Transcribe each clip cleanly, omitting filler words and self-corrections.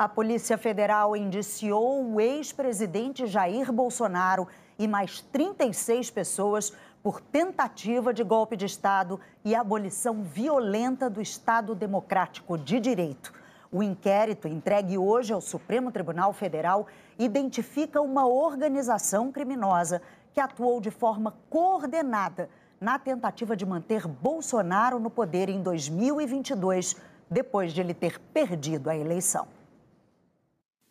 A Polícia Federal indiciou o ex-presidente Jair Bolsonaro e mais 36 pessoas por tentativa de golpe de Estado e abolição violenta do Estado Democrático de Direito. O inquérito, entregue hoje ao Supremo Tribunal Federal, identifica uma organização criminosa que atuou de forma coordenada na tentativa de manter Bolsonaro no poder em 2022, depois de ele ter perdido a eleição.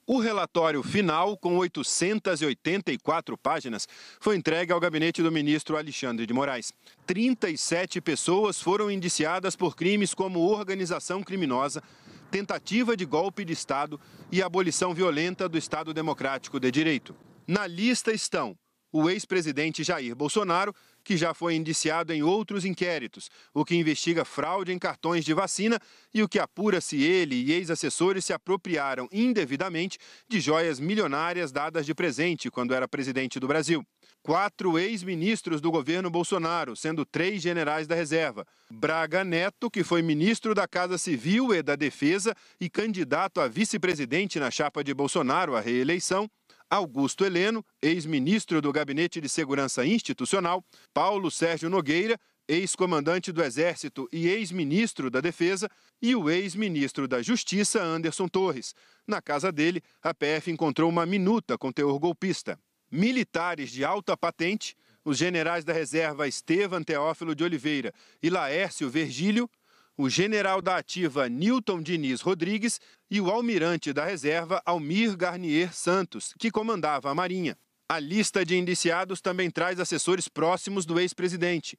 O relatório final, com 884 páginas, foi entregue ao gabinete do ministro Alexandre de Moraes. 37 pessoas foram indiciadas por crimes como organização criminosa, tentativa de golpe de Estado e abolição violenta do Estado Democrático de Direito. Na lista estão o ex-presidente Jair Bolsonaro, que já foi indiciado em outros inquéritos, o que investiga fraude em cartões de vacina e o que apura se ele e ex-assessores se apropriaram indevidamente de joias milionárias dadas de presente quando era presidente do Brasil. 4 ex-ministros do governo Bolsonaro, sendo 3 generais da reserva. Braga Neto, que foi ministro da Casa Civil e da Defesa e candidato a vice-presidente na chapa de Bolsonaro à reeleição. Augusto Heleno, ex-ministro do Gabinete de Segurança Institucional, Paulo Sérgio Nogueira, ex-comandante do Exército e ex-ministro da Defesa, e o ex-ministro da Justiça, Anderson Torres. Na casa dele, a PF encontrou uma minuta com teor golpista. Militares de alta patente, os generais da reserva Estevam Teófilo de Oliveira e Laércio Vergílio, o general da ativa Nilton Diniz Rodrigues e o almirante da reserva Almir Garnier Santos, que comandava a Marinha. A lista de indiciados também traz assessores próximos do ex-presidente.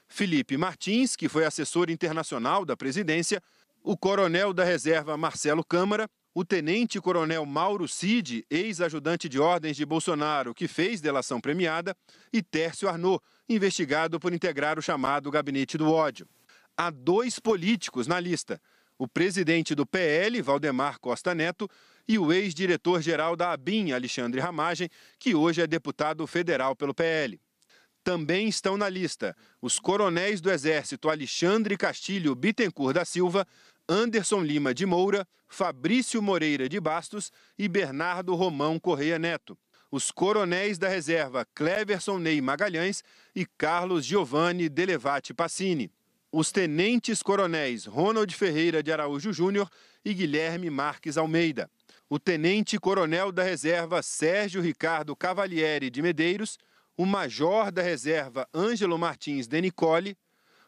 Felipe Martins, que foi assessor internacional da presidência, o coronel da reserva Marcelo Câmara, o tenente-coronel Mauro Cid, ex-ajudante de ordens de Bolsonaro, que fez delação premiada, e Tércio Arnaud, investigado por integrar o chamado Gabinete do Ódio. Há 2 políticos na lista, o presidente do PL, Valdemar Costa Neto, e o ex-diretor-geral da ABIN, Alexandre Ramagem, que hoje é deputado federal pelo PL. Também estão na lista os coronéis do Exército Alexandre Castilho Bittencourt da Silva, Anderson Lima de Moura, Fabrício Moreira de Bastos e Bernardo Romão Correia Neto. Os coronéis da reserva Cleverson Ney Magalhães e Carlos Giovanni Delevati Passini. Os tenentes-coronéis Ronald Ferreira de Araújo Júnior e Guilherme Marques Almeida. O tenente-coronel da reserva Sérgio Ricardo Cavalieri de Medeiros, o major da reserva Ângelo Martins de Nicole,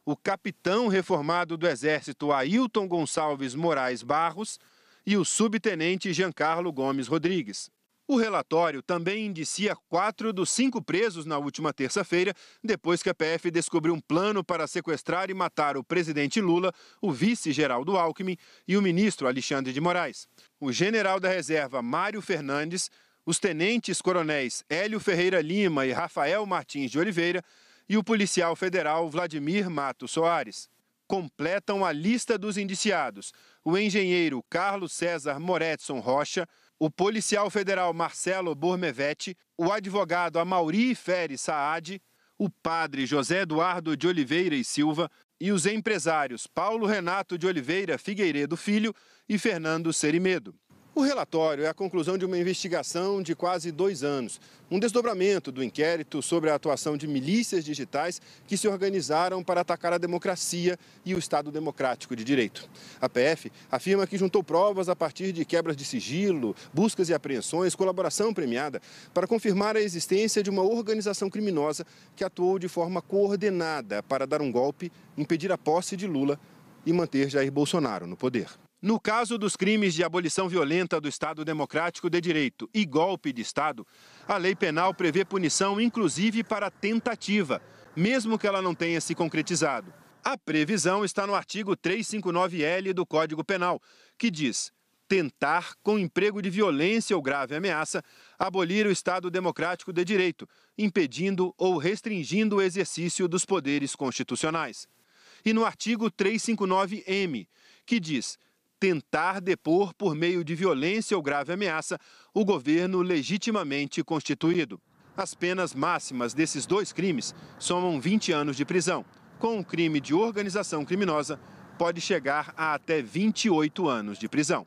o capitão reformado do Exército Ailton Gonçalves Moraes Barros e o subtenente Giancarlo Gomes Rodrigues. O relatório também indicia 4 dos 5 presos na última terça-feira, depois que a PF descobriu um plano para sequestrar e matar o presidente Lula, o vice Geraldo Alckmin e o ministro Alexandre de Moraes. O general da reserva Mário Fernandes, os tenentes-coronéis Hélio Ferreira Lima e Rafael Martins de Oliveira e o policial federal Vladimir Matos Soares. Completam a lista dos indiciados o engenheiro Carlos César Moretson Rocha, o policial federal Marcelo Bormevetti, o advogado Amauri Fere Saad, o padre José Eduardo de Oliveira e Silva e os empresários Paulo Renato de Oliveira Figueiredo Filho e Fernando Cerimedo. O relatório é a conclusão de uma investigação de quase 2 anos, um desdobramento do inquérito sobre a atuação de milícias digitais que se organizaram para atacar a democracia e o Estado Democrático de Direito. A PF afirma que juntou provas a partir de quebras de sigilo, buscas e apreensões, colaboração premiada, para confirmar a existência de uma organização criminosa que atuou de forma coordenada para dar um golpe, impedir a posse de Lula e manter Jair Bolsonaro no poder. No caso dos crimes de abolição violenta do Estado Democrático de Direito e golpe de Estado, a lei penal prevê punição inclusive para tentativa, mesmo que ela não tenha se concretizado. A previsão está no artigo 359-L do Código Penal, que diz: tentar, com emprego de violência ou grave ameaça, abolir o Estado Democrático de Direito, impedindo ou restringindo o exercício dos poderes constitucionais. E no artigo 359-M, que diz: tentar depor por meio de violência ou grave ameaça o governo legitimamente constituído. As penas máximas desses 2 crimes somam 20 anos de prisão. Com o crime de organização criminosa, pode chegar a até 28 anos de prisão.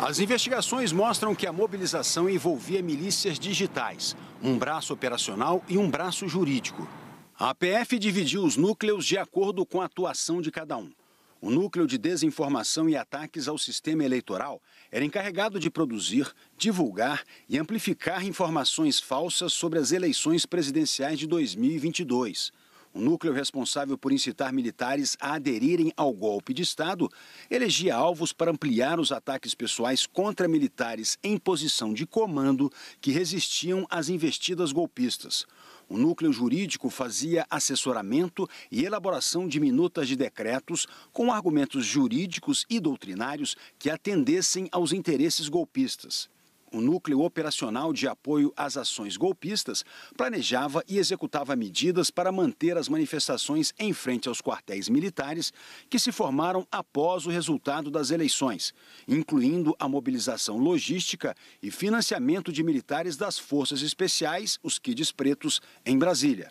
As investigações mostram que a mobilização envolvia milícias digitais, um braço operacional e um braço jurídico. A PF dividiu os núcleos de acordo com a atuação de cada um. O núcleo de desinformação e ataques ao sistema eleitoral era encarregado de produzir, divulgar e amplificar informações falsas sobre as eleições presidenciais de 2022. O núcleo responsável por incitar militares a aderirem ao golpe de Estado elegia alvos para ampliar os ataques pessoais contra militares em posição de comando que resistiam às investidas golpistas. O núcleo jurídico fazia assessoramento e elaboração de minutas de decretos com argumentos jurídicos e doutrinários que atendessem aos interesses golpistas. O núcleo operacional de apoio às ações golpistas planejava e executava medidas para manter as manifestações em frente aos quartéis militares que se formaram após o resultado das eleições, incluindo a mobilização logística e financiamento de militares das Forças Especiais, os Kids Pretos, em Brasília.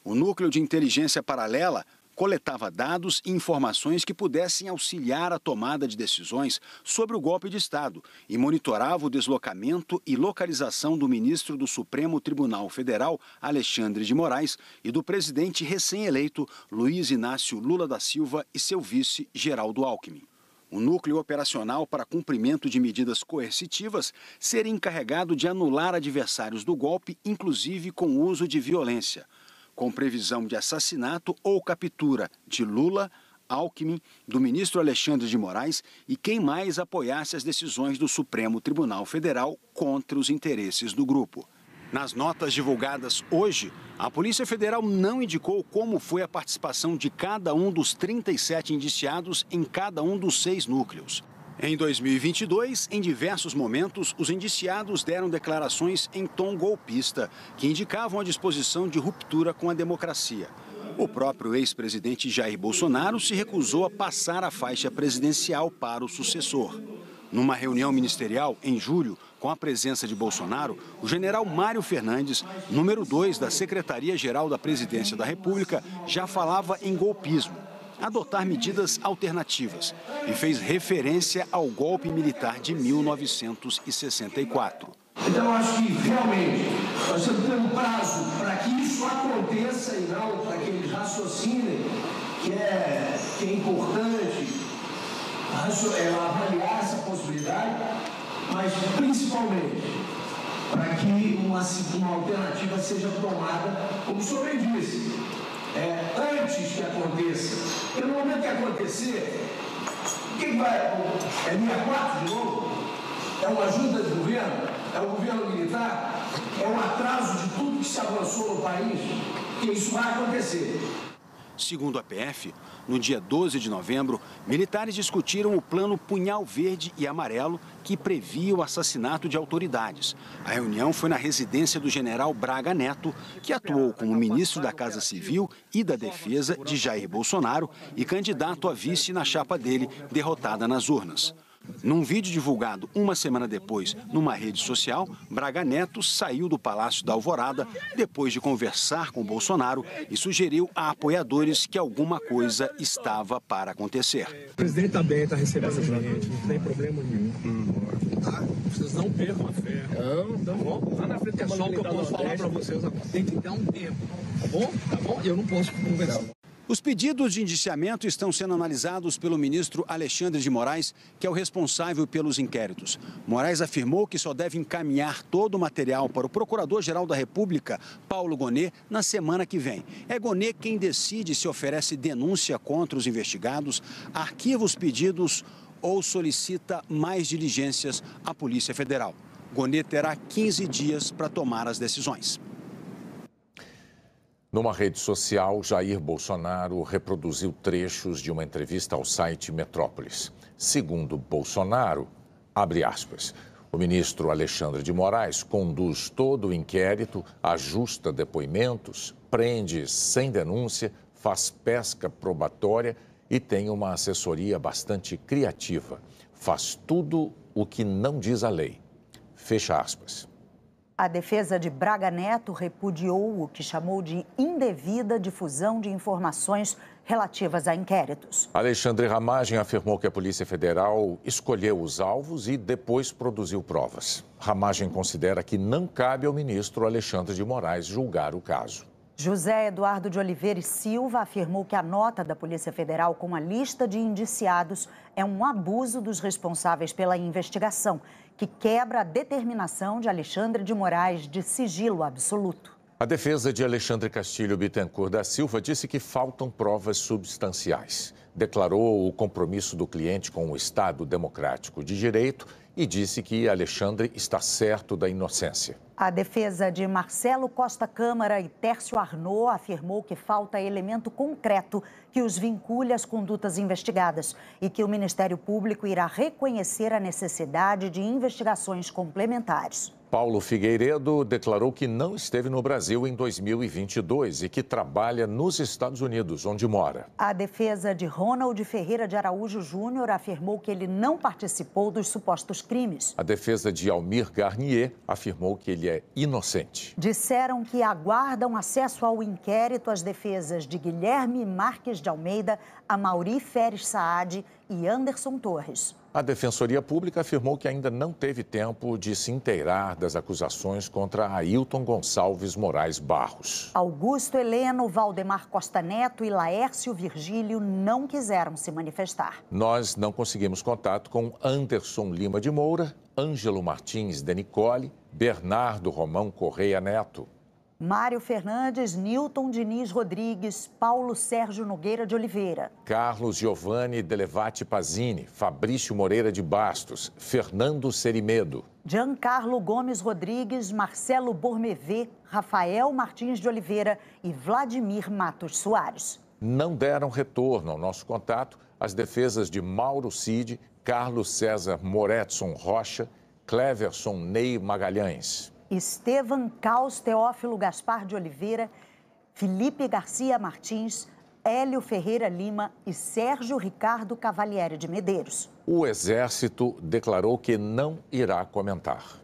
O núcleo de inteligência paralela coletava dados e informações que pudessem auxiliar a tomada de decisões sobre o golpe de Estado e monitorava o deslocamento e localização do ministro do Supremo Tribunal Federal, Alexandre de Moraes, e do presidente recém-eleito, Luiz Inácio Lula da Silva, e seu vice, Geraldo Alckmin. O núcleo operacional para cumprimento de medidas coercitivas seria encarregado de anular adversários do golpe, inclusive com o uso de violência, com previsão de assassinato ou captura de Lula, Alckmin, do ministro Alexandre de Moraes e quem mais apoiasse as decisões do Supremo Tribunal Federal contra os interesses do grupo. Nas notas divulgadas hoje, a Polícia Federal não indicou como foi a participação de cada um dos 37 indiciados em cada um dos 6 núcleos. Em 2022, em diversos momentos, os indiciados deram declarações em tom golpista, que indicavam a disposição de ruptura com a democracia. O próprio ex-presidente Jair Bolsonaro se recusou a passar a faixa presidencial para o sucessor. Numa reunião ministerial, em julho, com a presença de Bolsonaro, o general Mário Fernandes, número 2 da Secretaria-Geral da Presidência da República, já falava em golpismo, adotar medidas alternativas, e fez referência ao golpe militar de 1964. Então, eu acho que, realmente, nós temos que ter um prazo para que isso aconteça e não para que eles raciocinem que é importante avaliar essa possibilidade, mas, principalmente, para que uma alternativa seja tomada, como o senhor bem disse, antes que aconteça. E no momento que acontecer, o que vai? É 64 de novo? É uma ajuda de governo? É um governo militar? É um atraso de tudo que se avançou no país? Que isso vai acontecer. Segundo a PF, no dia 12 de novembro, militares discutiram o plano Punhal Verde e Amarelo, que previa o assassinato de autoridades. A reunião foi na residência do general Braga Neto, que atuou como ministro da Casa Civil e da Defesa de Jair Bolsonaro e candidato a vice na chapa dele, derrotada nas urnas. Num vídeo divulgado uma semana depois numa rede social, Braga Neto saiu do Palácio da Alvorada depois de conversar com Bolsonaro e sugeriu a apoiadores que alguma coisa estava para acontecer. O presidente está bem, está recebendo a gente, não tem problema nenhum. Tá? Vocês não percam a fé. Não, tá bom? Lá na frente é só o que eu posso falar para vocês agora. Tem que dar um tempo, tá bom? Tá bom? Eu não posso conversar. Os pedidos de indiciamento estão sendo analisados pelo ministro Alexandre de Moraes, que é o responsável pelos inquéritos. Moraes afirmou que só deve encaminhar todo o material para o Procurador-Geral da República, Paulo Gonet, na semana que vem. É Gonet quem decide se oferece denúncia contra os investigados, arquiva os pedidos ou solicita mais diligências à Polícia Federal. Gonet terá 15 dias para tomar as decisões. Numa rede social, Jair Bolsonaro reproduziu trechos de uma entrevista ao site Metrópolis. Segundo Bolsonaro, abre aspas, o ministro Alexandre de Moraes conduz todo o inquérito, ajusta depoimentos, prende sem denúncia, faz pesca probatória e tem uma assessoria bastante criativa. Faz tudo o que não diz a lei. Fecha aspas. A defesa de Braga Neto repudiou o que chamou de indevida difusão de informações relativas a inquéritos. Alexandre Ramagem afirmou que a Polícia Federal escolheu os alvos e depois produziu provas. Ramagem considera que não cabe ao ministro Alexandre de Moraes julgar o caso. José Eduardo de Oliveira e Silva afirmou que a nota da Polícia Federal com a lista de indiciados é um abuso dos responsáveis pela investigação, que quebra a determinação de Alexandre de Moraes de sigilo absoluto. A defesa de Alexandre Castilho Bittencourt da Silva disse que faltam provas substanciais. Declarou o compromisso do cliente com o Estado Democrático de Direito e disse que Alexandre está certo da inocência. A defesa de Marcelo Costa Câmara e Tércio Arnaud afirmou que falta elemento concreto que os vincule às condutas investigadas e que o Ministério Público irá reconhecer a necessidade de investigações complementares. Paulo Figueiredo declarou que não esteve no Brasil em 2022 e que trabalha nos Estados Unidos, onde mora. A defesa de Ronald Ferreira de Araújo Júnior afirmou que ele não participou dos supostos crimes. A defesa de Almir Garnier afirmou que ele é inocente. Disseram que aguardam acesso ao inquérito as defesas de Guilherme Marques de Almeida, Amaury Feres Saad e Anderson Torres. A Defensoria Pública afirmou que ainda não teve tempo de se inteirar das acusações contra Ailton Gonçalves Moraes Barros. Augusto Heleno, Valdemar Costa Neto e Laércio Virgílio não quiseram se manifestar. Nós não conseguimos contato com Anderson Lima de Moura, Ângelo Martins de Nicole, Bernardo Romão Correia Neto. Mário Fernandes, Nilton Diniz Rodrigues, Paulo Sérgio Nogueira de Oliveira. Carlos Giovanni Delevati Pazini, Fabrício Moreira de Bastos, Fernando Serimedo. Giancarlo Gomes Rodrigues, Marcelo Bormevê, Rafael Martins de Oliveira e Vladimir Matos Soares. Não deram retorno ao nosso contato as defesas de Mauro Cid, Carlos César Moretson Rocha, Cleverson Ney Magalhães. Estevan Caos Teófilo Gaspar de Oliveira, Felipe Garcia Martins, Hélio Ferreira Lima e Sérgio Ricardo Cavalieri de Medeiros. O Exército declarou que não irá comentar.